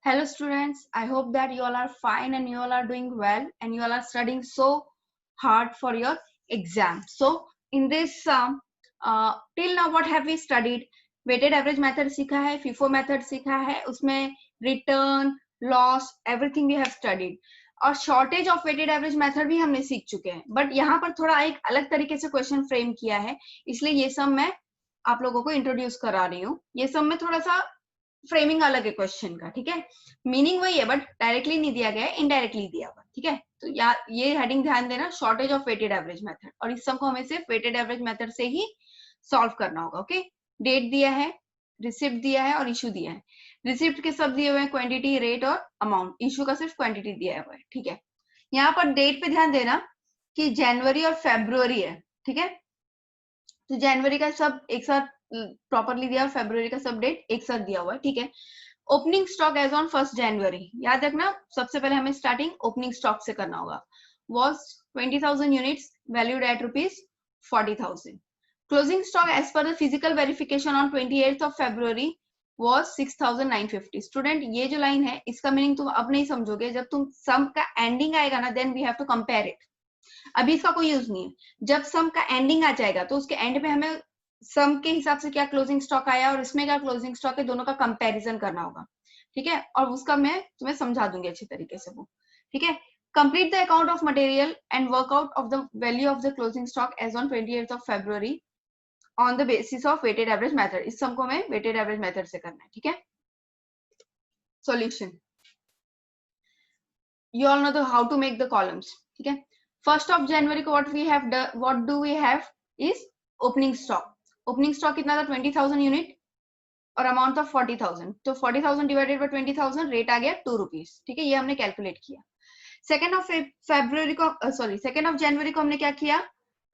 Hello students, I hope that you all are fine and you all are doing well and you all are studying so hard for your exam. So in this till now what have we studied? Weighted average method सीखा है, FIFO method सीखा है, उसमें return, loss, everything we have studied. और shortage of weighted average method भी हमने सीख चुके हैं. बट यहाँ पर थोड़ा एक अलग तरीके से क्वेश्चन फ्रेम किया है, इसलिए ये सब मैं आप लोगों को इंट्रोड्यूस करा रही हूँ. ये सब में थोड़ा सा फ्रेमिंग अलग है क्वेश्चन का, ठीक है. मीनिंग वही है बट डायरेक्टली नहीं दिया गया है, इनडायरेक्टली दिया हुआ, ठीक है. तो ये हेडिंग ध्यान देना, shortage of weighted average method, और इस सब को हमें सिर्फ वेटेड एवरेज मेथड से ही सॉल्व करना होगा. ओके, डेट दिया है, रिसिप्ट दिया है और इशू दिया है. रिसिप्ट के सब दिए हुए हैं, क्वांटिटी, रेट और अमाउंट. इशू का सिर्फ क्वांटिटी दिया हुआ है, ठीक है. यहाँ पर डेट पे ध्यान देना कि जनवरी और फेब्रुवरी है, ठीक है. तो जनवरी का सब एक साथ प्रॉपरली दिया और फरवरी का सब डेट एक साथ दिया हुआ है, ठीक है. ओपनिंग स्टॉक एज ऑन 1 जनवरी, याद रखना सबसे पहले हमें स्टार्टिंग ओपनिंग स्टॉक से करना होगा. was 20,000 units valued at rupees 40,000. Closing stock as per the physical verification on 28th of February was 6,950. Student ये जो लाइन है इसका मीनिंग तुम अब नहीं समझोगे, जब तुम सम का एंडिंग आएगा ना then we have to compare it. अभी इसका कोई यूज नहीं है. जब सम का एंडिंग आ जाएगा तो उसके एंड पे हमें सम के हिसाब से क्या क्लोजिंग स्टॉक आया और इसमें क्या क्लोजिंग स्टॉक है, दोनों का कंपैरिजन करना होगा, ठीक है. और उसका मैं तुम्हें समझा दूंगी अच्छी तरीके से वो, ठीक है. Complete the account of material and work out of the value of the closing stock as on 28th of February on the basis of weighted average method. इस सम को हमें वेटेड एवरेज मेथड से करना है, ठीक है. Solution, you all know the how to make the columns, ठीक है. 1st of January को what do we have is opening stock. Opening stock कितना था, 20,000 यूनिट और अमाउंट था 40,000. तो 40,000 डिवाइडेड बाय 20,000, रेट आ गया 2 रुपीज, ठीक है. ये हमने कैलकुलेट किया. 2nd of January को हमने क्या किया,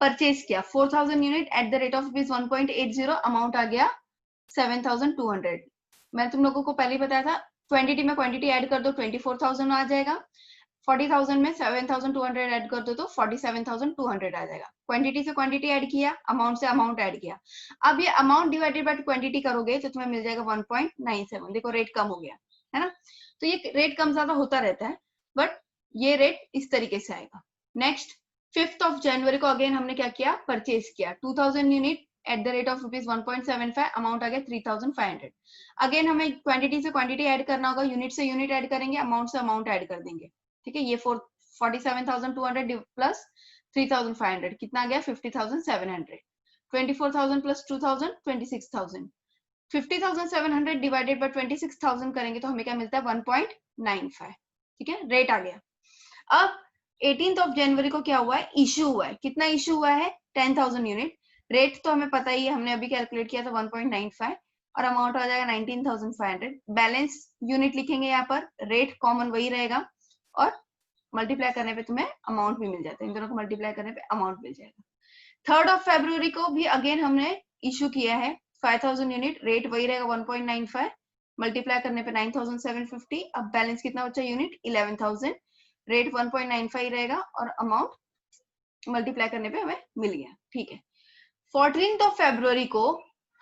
परचेज किया 4,000 unit at the rate of rupees 1.80. Amount आ गया 7,200. मैं तुम लोगों को पहले ही बताया था, क्वांटिटी में क्वांटिटी ऐड कर दो 24,000 आ जाएगा. 40,000 में 7,200 ऐड कर दो तो 47,200 आ जाएगा. क्वांटिटी से क्वांटिटी ऐड किया, अमाउंट से अमाउंट ऐड किया. अब ये अमाउंट डिवाइडेड बाय क्वांटिटी करोगे तो तुम्हें मिल जाएगा 1.97. देखो रेट कम हो गया है ना. तो ये रेट कम ज्यादा होता रहता है बट ये रेट इस तरीके से आएगा. नेक्स्ट 5th of January को अगेन हमने क्या किया, परचेज किया 2,000 unit at the rate of rupees 1.75. Amount आ गया 3,500. अगेन हमें क्वांटिटी से क्वांटिटी ऐड करना होगा, यूनिट से यूनिट ऐड करेंगे, अमाउंट से अमाउंट ऐड कर देंगे, ठीक है. ये 47,200 प्लस 3,500 कितना आ गया, 50,700. 24,000 प्लस 2,000 26,000. 50,700 डिवाइडेड बाय 26,000 करेंगे तो हमें क्या मिलता है, 1.95, ठीक है. रेट आ गया. अब 18th of January को क्या हुआ है, इशू हुआ है. कितना इशू हुआ है, 10,000 यूनिट. रेट तो हमें पता ही है, हमने अभी कैलकुलेट किया था 1.95 और अमाउंट आ जाएगा 19,500. बैलेंस यूनिट लिखेंगे यहाँ पर, रेट कॉमन वही रहेगा और मल्टीप्लाई करने पे तुम्हें अमाउंट भी मिल जाता है. इन दोनों को मल्टीप्लाई करने पे अमाउंट मिल जाएगा. 3rd of February को भी अगेन हमने इशू किया है 5,000 यूनिट. रेट वही रहेगा 1.95, मल्टीप्लाई करने पे 9,750. अब बैलेंस कितना बचा, यूनिट 11,000. रेट 1.95 रहेगा और अमाउंट मल्टीप्लाई करने पे हमें मिल गया, ठीक है. 14th of February को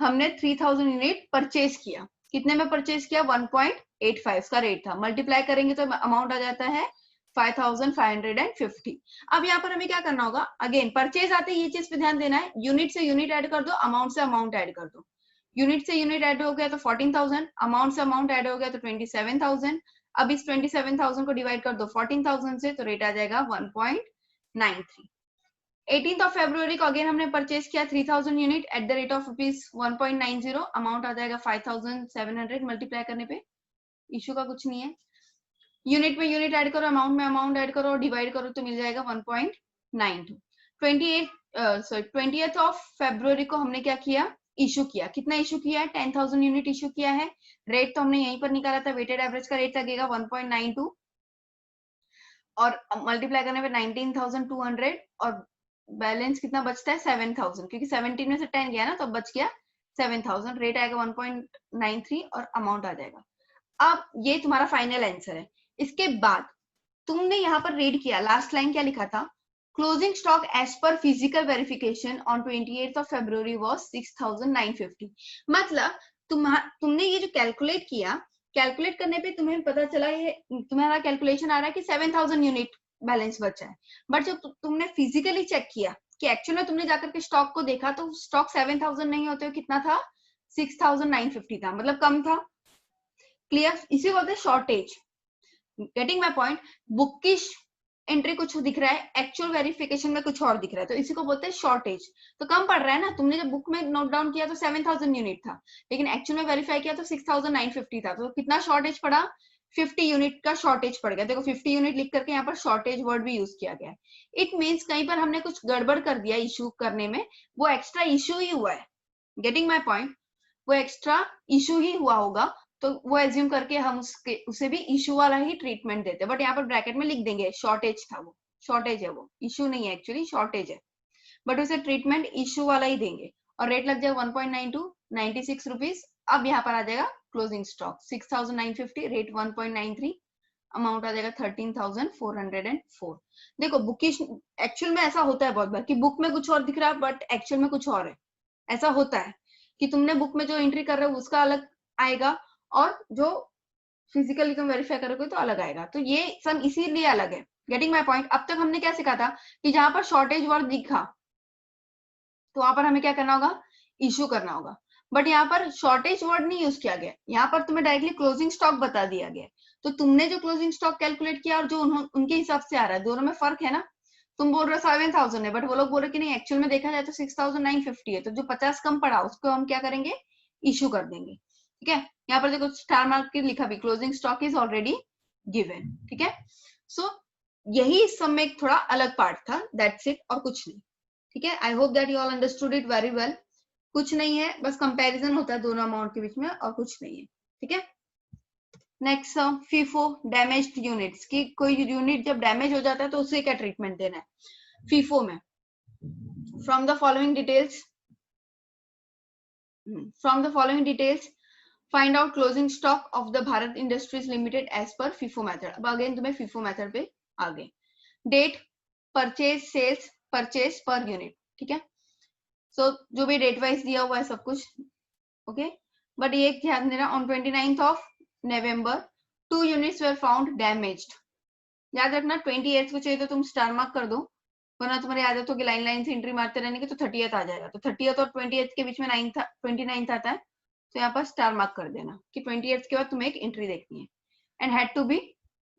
हमने 3,000 यूनिट परचेज किया. कितने में परचेज किया, 1.85 का रेट था. मल्टीप्लाई करेंगे तो अमाउंट आ जाता है 5,550. अब यहाँ पर हमें क्या करना होगा, अगेन परचेज आते ही ये चीज पे ध्यान देना है, यूनिट से यूनिट ऐड कर दो, अमाउंट से अमाउंट ऐड कर दो. यूनिट से यूनिट ऐड हो गया तो 14,000, अमाउंट से अमाउंट ऐड हो गया तो 27,000. अब इस 27,000 को डिवाइड कर दो 14,000 से तो रेट आ जाएगा 1.93. 18th of February को अगेन हमने परचेज किया 3,000 unit at the rate of rupees 1.90. Amount आ जाएगा 5,700. मल्टीप्लाई करने पे इशू का कुछ नहीं है, यूनिट में यूनिट ऐड करो, अमाउंट में अमाउंट ऐड करो, डिवाइड करो तो मिल जाएगा 1.92. 20th of February को हमने क्या किया, इशू किया. कितना इशू किया है, 10,000 यूनिट इशू किया है. रेट तो हमने यहीं पर निकाला था, वेटेड एवरेज का रेट लगेगा 1.92 और मल्टीप्लाई करने पे 19,200 और बैलेंस कितना बचता है 7,000, क्योंकि 17 में से 10 गया ना तो बच गया 7,000. रेट आएगा 1.93 और अमाउंट आ जाएगा. अब ये तुम्हारा फाइनल आंसर है. इसके बाद तुमने यहाँ पर रीड किया, लास्ट लाइन क्या लिखा था, closing stock as per physical verification on 28th of February was 6,950. मतलब तुमने ये जो कैलकुलेट किया कैलकुलेट करने पे तुम्हें पता चला ये तुम्हारा कैलकुलेशन आ रहा है कि 7000 यूनिट बैलेंस बचा है, बट जब तुमने फिजिकली चेक किया कि एक्चुअल में तुमने जाकर के स्टॉक को देखा तो स्टॉक 7000 नहीं होते हो, कितना था 6950 था, मतलब कम था। क्लियर, इसी बोलते हैं shortage. Getting my point, book की एंट्री कुछ दिख रहा है, एक्चुअल वेरिफिकेशन में कुछ और दिख रहा है, तो इसी को बोलते हैं शॉर्टेज। तो कम पड़ रहा है ना, तुमने जब बुक में नोट डाउन किया तो 7000 यूनिट था, लेकिन एक्चुअल में वेरीफाई किया तो 6950 था, तो कितना शॉर्टेज पड़ा, 50 यूनिट का शॉर्टेज पड़ गया। देखो 50 यूनिट लिख करके यहाँ पर शॉर्टेज वर्ड भी यूज किया गया है। इट मीन्स कहीं पर हमने कुछ गड़बड़ कर दिया इशू करने में, वो एक्स्ट्रा इशू ही हुआ है। गेटिंग माई पॉइंट, वो एक्स्ट्रा इशू ही हुआ होगा, तो वो एज्यूम करके हम उसे भी इशू वाला ही ट्रीटमेंट देते हैं, बट यहाँ पर ब्रैकेट में लिख देंगे शॉर्टेज था, वो शॉर्टेज है, वो इशू नहीं है, एक्चुअली शॉर्टेज है, बट उसे ट्रीटमेंट इशू वाला ही देंगे। और रेट लग जाएगा 1.92, 96 रुपीज। अब यहाँ पर आ जाएगा क्लोजिंग स्टॉक 6950, रेट 1.93, अमाउंट आ जाएगा 13,404। देखो बुकिश एक्चुअल में ऐसा होता है बहुत बार कि बुक में कुछ और दिख रहा है बट एक्चुअल में कुछ और है। ऐसा होता है कि तुमने बुक में जो एंट्री कर रहे हो उसका अलग आएगा, और जो फिजिकली तुम वेरीफाई करोगे तो अलग आएगा, तो ये सब इसीलिए अलग है। Getting my point. अब तक हमने क्या सीखा था कि जहां पर शॉर्टेज वर्ड दिखा तो वहां पर हमें क्या करना होगा, इशू करना होगा, बट यहाँ पर शॉर्टेज वर्ड नहीं यूज किया गया, यहाँ पर तुम्हें डायरेक्टली क्लोजिंग स्टॉक बता दिया गया। तो तुमने जो क्लोजिंग स्टॉक कैलकुलेट किया और जो उनके हिसाब से आ रहा है, दोनों में फर्क है ना। तुम बोल रहे हो 7000 है, बट वो लोग बोल रहे कि नहीं, एक्चुअल में देखा जाए तो 6950 है, तो जो 50 कम पड़ा उसको हम क्या करेंगे, इशू कर देंगे। ठीक है, यहाँ पर देखो स्टार मार्क के लिखा भी, closing stock is already given. ठीक है, सो यही इस सब में एक थोड़ा अलग पार्ट था, दैट्स इट, और कुछ नहीं। ठीक है, आई hope that you all understood it very well. कुछ नहीं है, बस कंपैरिजन होता है दोनों अमाउंट के बीच में, और कुछ नहीं है। ठीक है, नेक्स्ट फीफो, डैमेज्ड यूनिट्स की कोई यूनिट जब डैमेज हो जाता है तो उसे क्या ट्रीटमेंट देना है फीफो में। From the following details, find out closing stock of the Bharat industries limited as per FIFO method. अब अगेन तुम्हें फीफो मेथड पे आगे, date, purchase, sales, purchase per unit. ठीक है, सो जो भी डेट वाइज दिया हुआ है सब कुछ ओके, बट ये ध्यान देना, on 29th of November 2 units were found damaged। याद रखना 28th को चाहिए तो तुम स्टार मार्क कर दो, वरना तुम्हारी आदत होगी लाइन लाइन से एंट्री मारते रहने की, तो 30th आ जाएगा। तो 30th और 28th के बीच में 29th आता है, तो यहाँ पर स्टार मार्क कर देना कि 28th के बाद तुम्हें एक एंट्री देखनी है। And had to be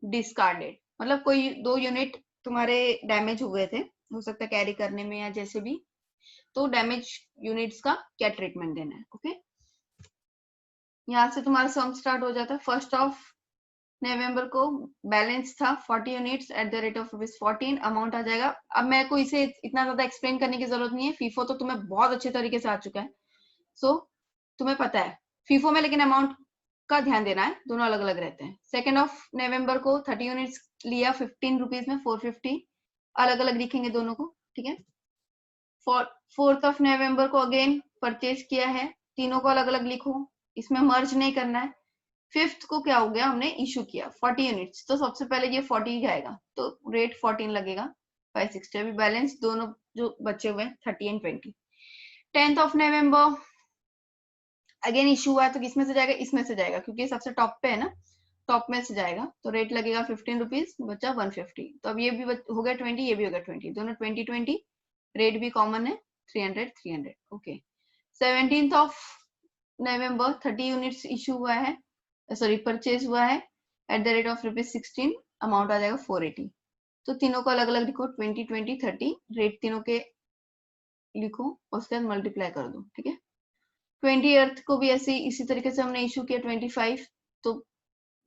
discarded, मतलब कोई 2 यूनिट तुम्हारे डैमेज हुए थे, हो सकता है कैरी करने में या जैसे भी, तो डैमेज यूनिट्स का क्या ट्रीटमेंट देना है। ओके, यहाँ से तुम्हारा सम स्टार्ट हो जाता है। 1st of November को बैलेंस था 40 units at the rate of ₹14, amount आ जाएगा। अब मैं को इसे इतना ज्यादा एक्सप्लेन करने की जरूरत नहीं है, फीफो तो तुम्हें बहुत अच्छे तरीके से आ चुका है, सो तुम्हें पता है फीफो में, लेकिन अमाउंट का ध्यान देना है, दोनों अलग अलग रहते हैं। 2nd of November को 30 यूनिट्स लिया 15 रुपीज में, 450 अलग अलग लिखेंगे दोनों को। ठीक है, 4th of November को अगेन परचेज किया है, तीनों को अलग अलग लिखो, इसमें मर्ज नहीं करना है। 5th को क्या हो गया, हमने इशू किया 40 यूनिट्स, तो सबसे पहले ये 40 जाएगा, तो रेट 14 लगेगा, 560। अभी बैलेंस दोनों जो बचे हुए 30 and 20। 10th of November again issue हुआ है, तो किसमें से जाएगा, इसमें से जाएगा, क्योंकि सबसे टॉप पे है ना, टॉप में से जाएगा, तो रेट लगेगा 15 रुपीज, बचा 150। तो अब ये भी हो गया 20, ये भी हो गया 20, दोनों 20-20, रेट भी कॉमन है 300-300। Okay, 17th of November 30 units issue हुआ है, सॉरी परचेज हुआ है at the rate of ₹16, amount आ जाएगा 480। तो तीनों को अलग अलग लिखो, 20-20-30, रेट तीनों के लिखो, उसके बाद मल्टीप्लाई कर दो। ठीक है, 20th को भी ऐसे इसी तरीके से हमने इशू किया 25, तो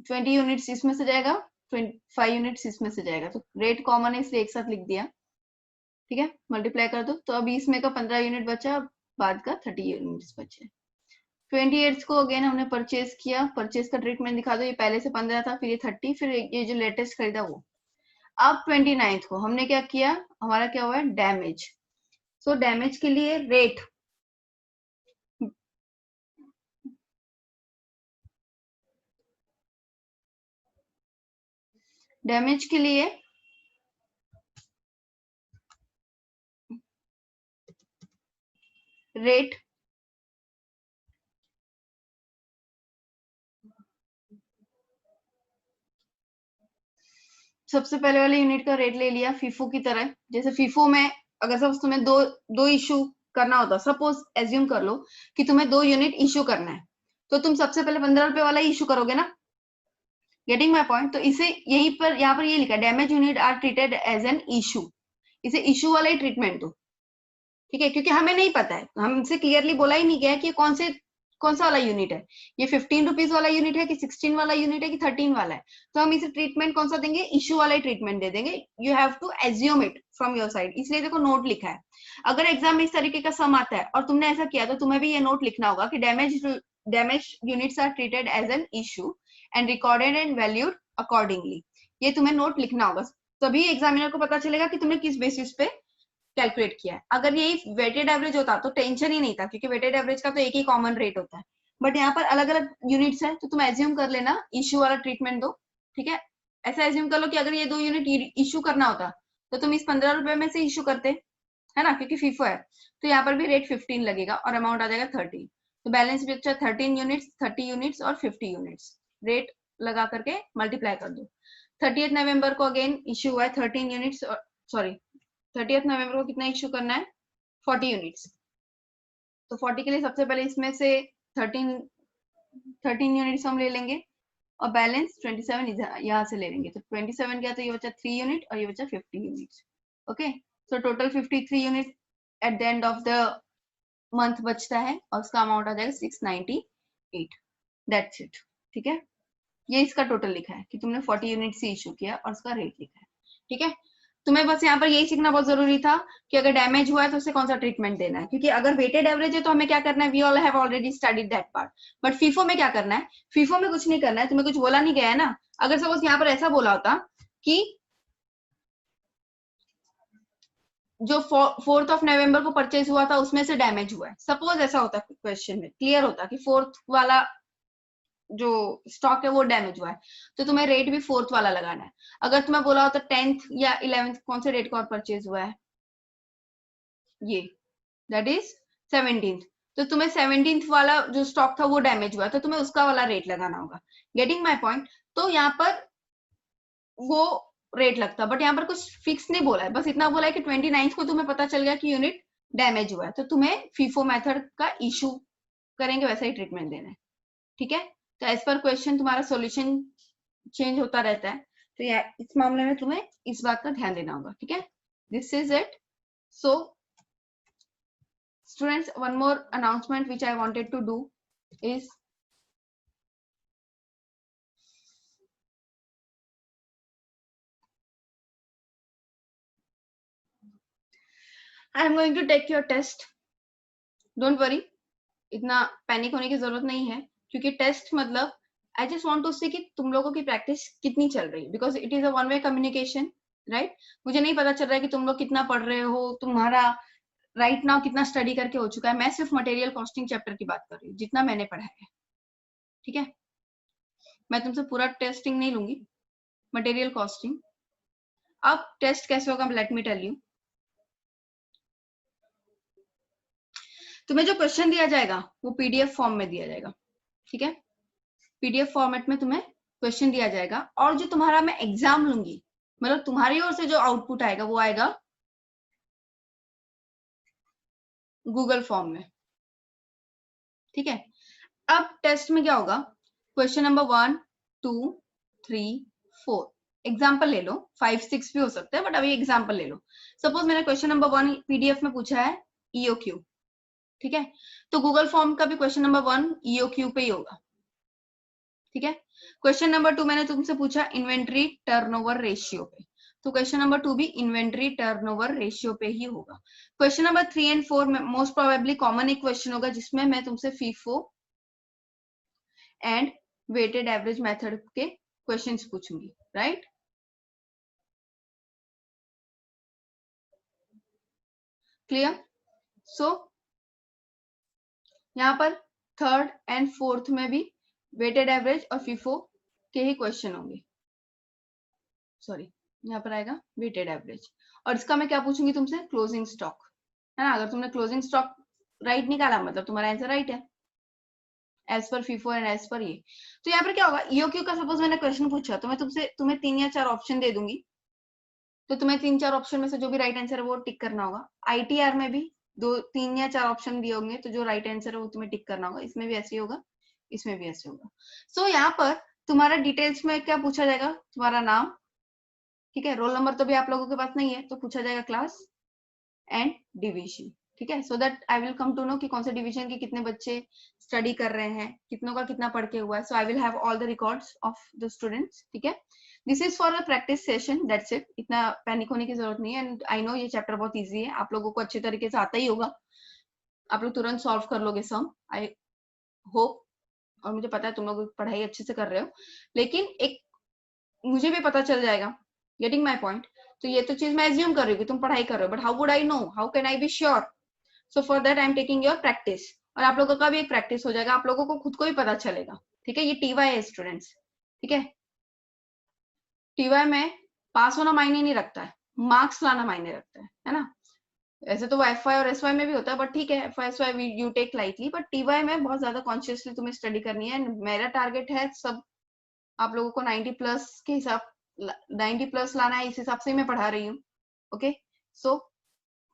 20 यूनिट्स इसमें से जाएगा, 25 यूनिट्स इसमें से जाएगा, तो रेट कॉमन है इसलिए एक साथ लिख दिया। ठीक है, मल्टीप्लाई कर दो, तो अभी इसमें का 15 यूनिट बचा, बाद का 30 यूनिट्स बचे। 28 को अगेन हमने परचेज किया, परचेज का ट्रीटमेंट दिखा दो, ये पहले से 15 था, फिर ये 30, फिर ये जो लेटेस्ट खरीदा वो। अब 29th को हमने क्या किया, हमारा क्या हुआ है, डैमेज। सो डैमेज के लिए रेट, डैमेज के लिए रेट सबसे पहले वाले यूनिट का रेट ले लिया फीफो की तरह। जैसे फीफो में अगर सपोज तुम्हें दो इशू करना होता, सपोज एज्यूम कर लो कि तुम्हें 2 यूनिट इशू करना है, तो तुम सबसे पहले 15 रुपए वाला इशू करोगे ना। Getting my point? तो इसे यहीं पर यहाँ पर ये लिखा है, damage unit are treated as an issue. इसे इशू वाला ही ट्रीटमेंट दो, ठीक है, क्योंकि हमें नहीं पता है, हमसे क्लियरली बोला ही नहीं गया कि कौन सा वाला यूनिट है, ये 15 रुपीज वाला यूनिट है कि 16 वाला यूनिट है कि 13 वाला है। तो हम इसे ट्रीटमेंट कौन सा देंगे, इशू वाला ही ट्रीटमेंट दे देंगे। You have to assume it from your side, इसलिए देखो नोट लिखा है। अगर एग्जाम में इस तरीके का सम आता है और तुमने ऐसा किया, तो तुम्हें भी ये नोट लिखना होगा कि damage units are treated as an issue and recorded and valued accordingly. ये तुम्हें नोट लिखना होगा, तभी एग्जामिनर को पता चलेगा कि तुमने किस बेसिस पे कैलकुलेट किया है। अगर यही वेटेड एवरेज होता तो टेंशन ही नहीं था, क्योंकि वेटेड एवरेज का तो एक ही कॉमन रेट होता है। बट यहाँ पर अलग अलग यूनिट्स है, तो तुम एज्यूम कर लेना इश्यू वाला ट्रीटमेंट दो, ठीक है। ऐसा एज्यूम कर लो कि अगर ये 2 यूनिट इश्यू करना होता तो तुम इस 15 रुपए में से इश्यू करते, है ना, क्योंकि फीफो है। तो यहाँ पर भी रेट 15 लगेगा और अमाउंट आ जाएगा 30। तो बैलेंस भी अच्छा 13 यूनिट्स, 30 यूनिट्स और 50 यूनिट्स, रेट लगा करके मल्टीप्लाई कर दो। 30 नवंबर को अगेन इश्यू हुआ है 13 यूनिट्स, सॉरी 30 नवंबर को कितना इश्यू करना है, 40 यूनिट्स। तो 40 के लिए सबसे पहले इसमें से 13 यूनिट्स हम ले लेंगे और बैलेंस 27 यहाँ से ले लेंगे। तो 27 गया तो ये बचा 3 यूनिट और ये बचा 50 units. Okay, so total 53 unit at the end of the month बचता है और उसका अमाउंट आ जाएगा 698। दैट्स इट, ठीक है। ये इसका टोटल लिखा है कि तुमने 40 यूनिट से इशू किया और उसका रेट लिखा है, ठीक है। तुम्हें बस यहाँ पर यही सीखना बहुत जरूरी था कि अगर डैमेज हुआ है तो उसे कौन सा ट्रीटमेंट देना है, क्योंकि अगर वेटेड एवरेज है तो हमें क्या करना है, we all have already studied that part. But FIFO में क्या करना है, फीफो में कुछ नहीं करना है, तुम्हें कुछ बोला नहीं गया है ना। अगर सपोज यहाँ पर ऐसा बोला होता कि जो 4th ऑफ नवंबर को परचेज हुआ था उसमें से डैमेज हुआ है, सपोज ऐसा होता क्वेश्चन में, क्लियर होता कि 4th वाला जो स्टॉक है वो डैमेज हुआ है, तो तुम्हें रेट भी 4th वाला लगाना है। अगर तुम्हें बोला होता 10th या 11th कौन से रेट का और परचेज हुआ है, ये दैट इज 17th, तो तुम्हें 17th वाला जो स्टॉक था वो डैमेज हुआ, तो तुम्हें उसका वाला रेट लगाना होगा। Getting my point? तो यहाँ पर वो रेट लगता, बट यहाँ पर कुछ फिक्स नहीं बोला है, बस इतना बोला है कि 29th को तुम्हें पता चल गया कि यूनिट डैमेज हुआ है, तो तुम्हें फीफो मेथड का इशू करेंगे वैसा ही ट्रीटमेंट देना है, ठीक है। तो एज पर क्वेश्चन तुम्हारा सॉल्यूशन चेंज होता रहता है, तो इस मामले में तुम्हें इस बात का ध्यान देना होगा, ठीक है। This is it. So students, one more announcement which I wanted to do is I am going to take your test. Don't worry, इतना पैनिक होने की जरूरत नहीं है, क्योंकि टेस्ट मतलब I just want to see कि तुम लोगों की प्रैक्टिस कितनी चल रही है, because it is a one way communication, right. मुझे नहीं पता चल रहा है कि तुम लोग कितना पढ़ रहे हो, तुम्हारा राइट नाउ कितना स्टडी करके हो चुका है। मैं सिर्फ मटेरियल कॉस्टिंग चैप्टर की बात कर रही हूँ, जितना मैंने पढ़ा है, ठीक है। मैं तुमसे पूरा टेस्टिंग नहीं लूंगी, मटेरियल कॉस्टिंग। अब टेस्ट कैसे होगा, लेट मी टेल यू। तुम्हें जो क्वेश्चन दिया जाएगा वो पीडीएफ फॉर्म में दिया जाएगा, ठीक है। पीडीएफ फॉर्मेट में तुम्हें क्वेश्चन दिया जाएगा, और जो तुम्हारा मैं एग्जाम लूंगी, मतलब तुम्हारी ओर से जो आउटपुट आएगा वो आएगा गूगल फॉर्म में, ठीक है। अब टेस्ट में क्या होगा, क्वेश्चन नंबर 1, 2, 3, 4 एग्जाम्पल ले लो, 5, 6 भी हो सकता है, बट अभी एग्जाम्पल ले लो। सपोज मैंने क्वेश्चन नंबर 1 पीडीएफ में पूछा है ईओक्यू, ठीक है। तो गूगल फॉर्म का भी क्वेश्चन नंबर 1 ईओक्यू पे ही होगा, ठीक है। क्वेश्चन नंबर 2 मैंने तुमसे पूछा इन्वेंट्री टर्नओवर रेशियो पे, तो क्वेश्चन नंबर 2 भी इन्वेंट्री टर्नओवर रेशियो पे ही होगा। क्वेश्चन नंबर 3 एंड 4 में मोस्ट प्रोबेबली कॉमन एक क्वेश्चन होगा, जिसमें मैं तुमसे FIFO and weighted average method के क्वेश्चंस पूछूंगी, राइट। क्लियर? सो यहाँ पर 3rd एंड 4th में भी वेटेड एवरेज और फीफो के ही क्वेश्चन होंगे, सॉरी यहाँ पर आएगा वेटेड एवरेज, और इसका मैं क्या पूछूंगी तुमसे, क्लोजिंग स्टॉक, है ना। अगर तुमने क्लोजिंग स्टॉक राइट निकाला मतलब तुम्हारा आंसर राइट है। As per FIFO and as per ये। तो यहाँ पर क्या होगा, ईओक्यू का सपोज मैंने क्वेश्चन पूछा तो मैं तुम्हें 3 या 4 ऑप्शन दे दूंगी, तो तुम्हें 3-4 ऑप्शन में से जो भी राइट आंसर है वो टिक करना होगा। आईटीआर में भी 3 या 4 ऑप्शन दिए होंगे, तो जो राइट आंसर है वो तुम्हें टिक करना होगा। इसमें भी ऐसे ही होगा, इसमें भी ऐसे होगा। सो यहाँ पर तुम्हारा डिटेल्स में क्या पूछा जाएगा, तुम्हारा नाम, ठीक है, रोल नंबर तो भी आप लोगों के पास नहीं है, तो पूछा जाएगा क्लास एंड डिवीजन, ठीक है, so that I will come to know कि कौन से डिवीजन के कितने बच्चे स्टडी कर रहे हैं, कितनों का कितना पढ़ के हुआ है। So I will have all the records of the students, ठीक है। This is for a practice session, that's it, इतना पैनिक होने की जरूरत नहीं है। एंड आई नो ये चैप्टर बहुत इजी है, आप लोगों को अच्छे तरीके से आता ही होगा, आप लोग तुरंत सॉल्व कर लोगे सम, आई होप, और मुझे पता है तुम लोग पढ़ाई अच्छे से कर रहे हो, लेकिन एक मुझे भी पता चल जाएगा, गेटिंग माई पॉइंट। तो ये तो चीज मैं एज्यूम कर रही हूँ कि तुम पढ़ाई कर रहे हो, but how would I know, how can I be sure? So for that I am taking your practice, और आप लोगों का भी एक प्रैक्टिस हो जाएगा, आप लोगों को खुद को ही पता चलेगा, ठीक है। ये टीवाई है स्टूडेंट्स, ठीक है। टीवाई में पास होना मायने नहीं रखता है, मार्क्स लाना मायने रखता है ना। ऐसे तो एफवाई और एसवाई में भी होता है, बट ठीक है, FY SY you take lightly, but TY में बहुत ज्यादा कॉन्शियसली तुम्हें स्टडी करनी है। मेरा टारगेट है सब आप लोगों को 90 प्लस के हिसाब 90 प्लस लाना है, इस हिसाब से मैं पढ़ा रही हूँ, okay. So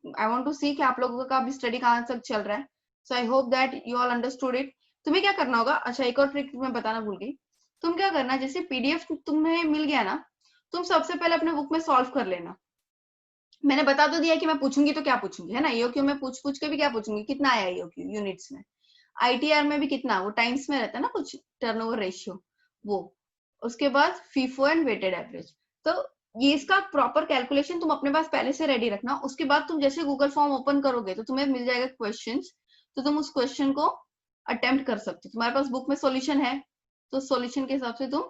I want to see कि आप लोगों का भी स्टडी कहाँ तक चल रहा है। So I hope that you all understood it. तुम्हें क्या करना होगा, अच्छा एक और ट्रिक मैं बताना भूल गई, तुम क्या करना, जैसे पीडीएफ तुम्हें मिल गया ना, तुम सबसे पहले अपने बुक में सॉल्व कर लेना। मैंने बता तो दिया कि मैं पूछूंगी तो क्या पूछूंगी, है ना, ईओक्यू में पूछ के भी क्या पूछूंगी, कितना आया ईओक्यू यूनिट्स में, आईटीआर में भी कितना, वो टाइम्स में रहता है ना कुछ टर्नओवर रेशियो वो, उसके बाद फीफो एंड वेटेड एवरेज। तो ये इसका प्रॉपर कैलकुलेशन तुम अपने पास पहले से रेडी रखना। उसके बाद तुम जैसे गूगल फॉर्म ओपन करोगे तो तुम्हें मिल जाएगा क्वेश्चंस, तो तुम उस क्वेश्चन को अटेम्प्ट कर सकते हो। तुम्हारे पास बुक में सॉल्यूशन है तो सॉल्यूशन के हिसाब से तुम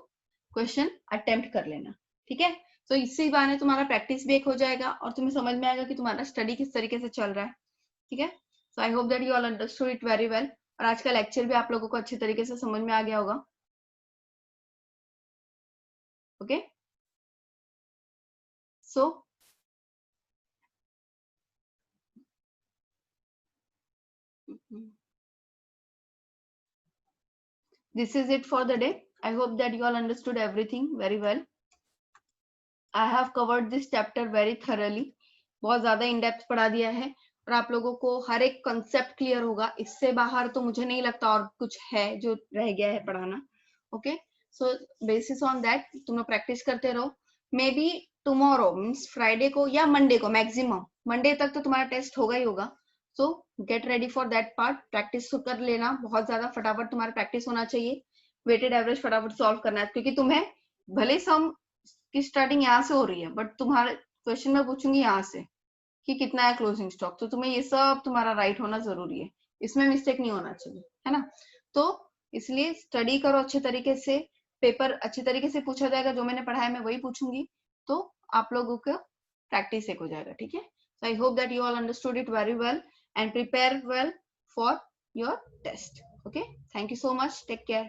क्वेश्चन अटेम्प्ट कर लेना, ठीक है। तो इसी बहाने तुम्हारा प्रैक्टिस भी एक हो जाएगा और तुम्हें समझ में आएगा कि तुम्हारा स्टडी किस तरीके से चल रहा है, ठीक है। So I hope that you all understood it very well, और आज का लेक्चर भी आप लोगों को अच्छे तरीके से समझ में आ गया होगा, okay. So this is it for the day. I hope that you all understood everything very well. I have covered this chapter very thoroughly. बहुत ज्यादा इन डेप्थ पढ़ा दिया है और आप लोगों को हर एक कंसेप्ट क्लियर होगा। इससे बाहर तो मुझे नहीं लगता और कुछ है जो रह गया है पढ़ाना, okay. So basis on that तुम लोग प्रैक्टिस करते रहो। May be tomorrow means Friday को या मंडे को, मैक्सिमम मंडे तक तो तुम्हारा टेस्ट होगा ही होगा। सो get ready for that part, practice कर लेना बहुत ज्यादा, फटाफट तुम्हारा प्रैक्टिस होना चाहिए। वेटेड एवरेज फटाफट सॉल्व करना है, क्योंकि तुम्हें भले सम की स्टार्टिंग यहाँ से हो रही है, बट तुम्हारे क्वेश्चन में पूछूंगी यहाँ से कि कितना है क्लोजिंग स्टॉक, तो तुम्हें ये सब तुम्हारा राइट होना जरूरी है, इसमें मिस्टेक नहीं होना चाहिए, है ना। तो इसलिए स्टडी करो अच्छे तरीके से, पेपर अच्छे तरीके से पूछा जाएगा, जो मैंने पढ़ाया मैं वही पूछूंगी, तो आप लोगों का प्रैक्टिस एक हो जाएगा, ठीक है। So I hope that you all understood it very well and prepare well for your test. Okay. Thank you so much. Take care.